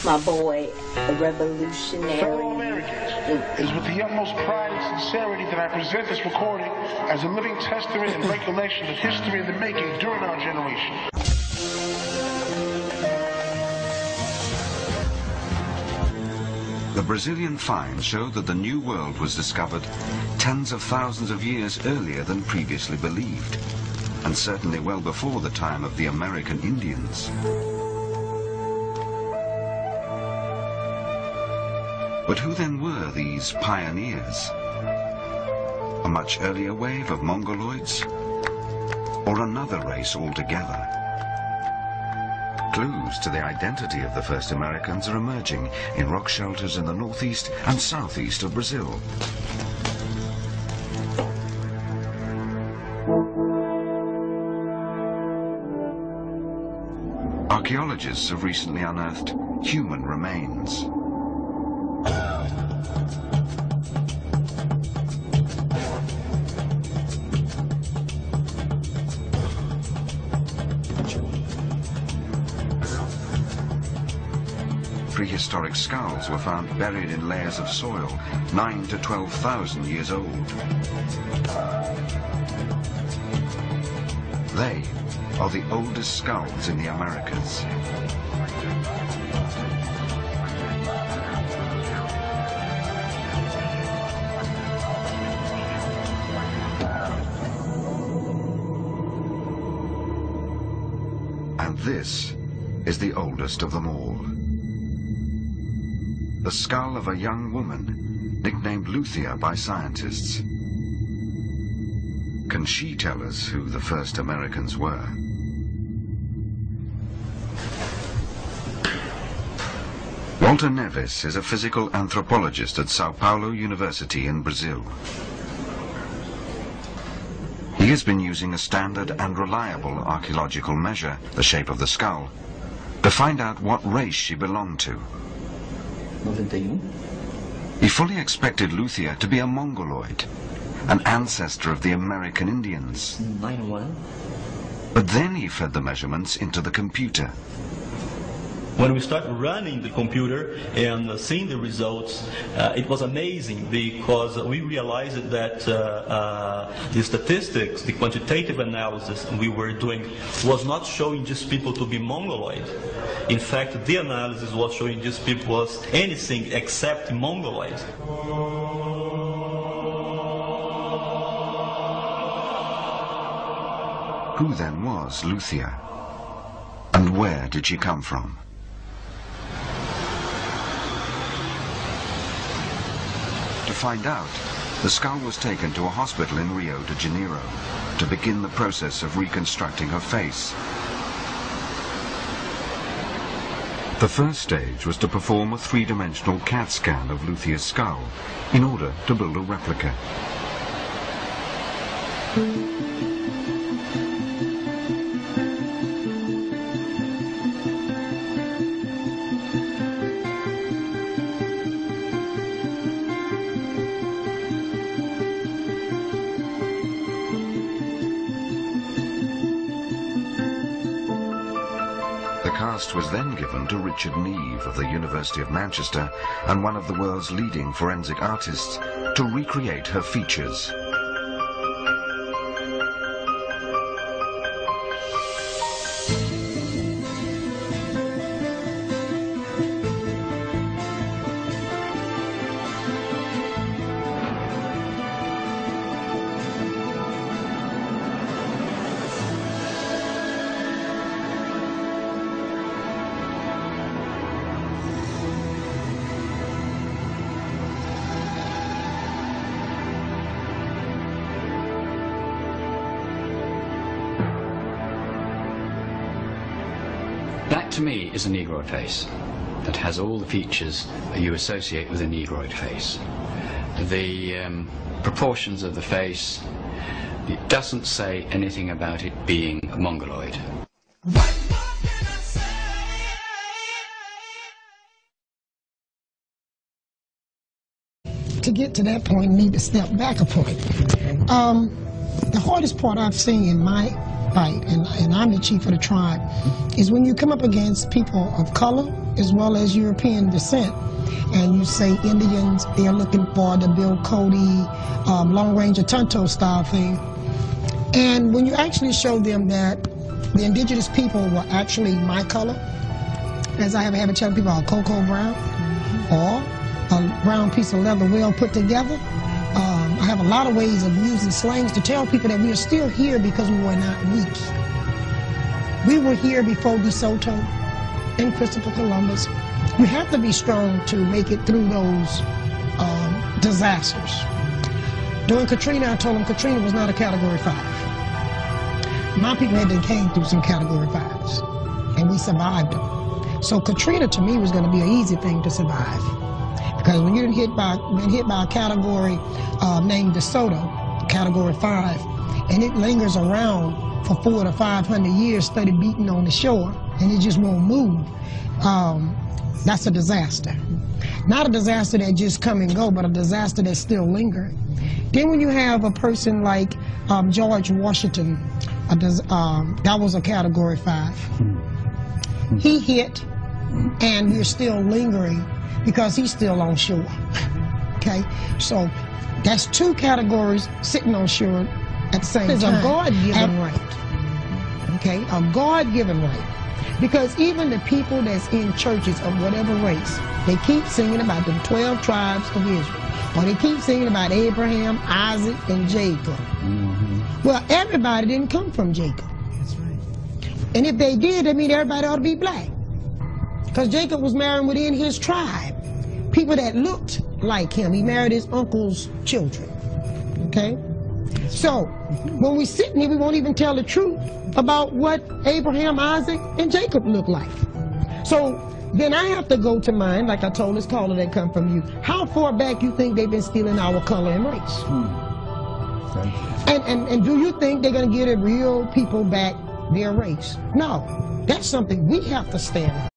my boy, a revolutionary. Fellow Americans, it is with the utmost pride and sincerity that I present this recording as a living testament and recollection of history in the making during our generation. The Brazilian finds show that the New World was discovered tens of thousands of years earlier than previously believed, and certainly well before the time of the American Indians. But who then were these pioneers? A much earlier wave of Mongoloids? Or another race altogether? Clues to the identity of the first Americans are emerging in rock shelters in the northeast and southeast of Brazil. Archaeologists have recently unearthed human remains. Prehistoric skulls were found buried in layers of soil 9,000 to 12,000 years old. They are the oldest skulls in the Americas. And this is the oldest of them all. The skull of a young woman, nicknamed Luthia by scientists. Can she tell us who the first Americans were? Walter Neves is a physical anthropologist at Sao Paulo University in Brazil. He has been using a standard and reliable archaeological measure, the shape of the skull, to find out what race she belonged to. 91. He fully expected Luthia to be a Mongoloid, an ancestor of the American Indians. 91. But then he fed the measurements into the computer. When we started running the computer and seeing the results, it was amazing because we realized that the statistics, the quantitative analysis we were doing was not showing just people to be Mongoloid. In fact, the analysis was showing just people was anything except Mongoloid. Who then was Luthia? And where did she come from? To find out, the skull was taken to a hospital in Rio de Janeiro to begin the process of reconstructing her face. The first stage was to perform a three-dimensional CAT scan of Luthia's skull in order to build a replica. The cast was then given to Richard Neve of the University of Manchester and one of the world's leading forensic artists to recreate her features. That, to me, is a Negroid face that has all the features that you associate with a Negroid face. The proportions of the face, it doesn't say anything about it being a Mongoloid. To get to that point, you need to step back a point. The hardest part I've seen in my fight, and I'm the chief of the tribe, is when you come up against people of color as well as European descent, and you say Indians, they're looking for the Bill Cody long range of Tonto style thing. And when you actually show them that the indigenous people were actually my color, as I have a habit telling people, a cocoa brown or a brown piece of leather well put together. I have a lot of ways of using slangs to tell people that we are still here because we were not weak. We were here before DeSoto and Christopher Columbus. You have to be strong to make it through those disasters. During Katrina, I told them Katrina was not a Category 5. My people had been came through some Category 5s, and we survived them. So Katrina, to me, was going to be an easy thing to survive. Because when you're hit by a category named DeSoto, Category 5, and it lingers around for 400 to 500 years, steady beating on the shore, and it just won't move, that's a disaster. Not a disaster that just come and go, but a disaster that's still lingering. Then when you have a person like George Washington, that was a Category 5. He hit, and we're still lingering because he's still on shore. Okay, so that's two categories sitting on shore at the same time. It's a God-given right. Okay, a God-given right. Because even the people that's in churches of whatever race, they keep singing about the 12 tribes of Israel. Or they keep singing about Abraham, Isaac, and Jacob. Well, everybody didn't come from Jacob. That's right. And if they did, that means everybody ought to be black. Because Jacob was marrying within his tribe. People that looked like him. He married his uncle's children. Okay? So, when we sit here, we won't even tell the truth about what Abraham, Isaac, and Jacob looked like. So, then I have to go to mine, like I told this caller that come from you. How far back you think they've been stealing our color and race? And do you think they're going to give the real people back their race? No. That's something we have to stand on.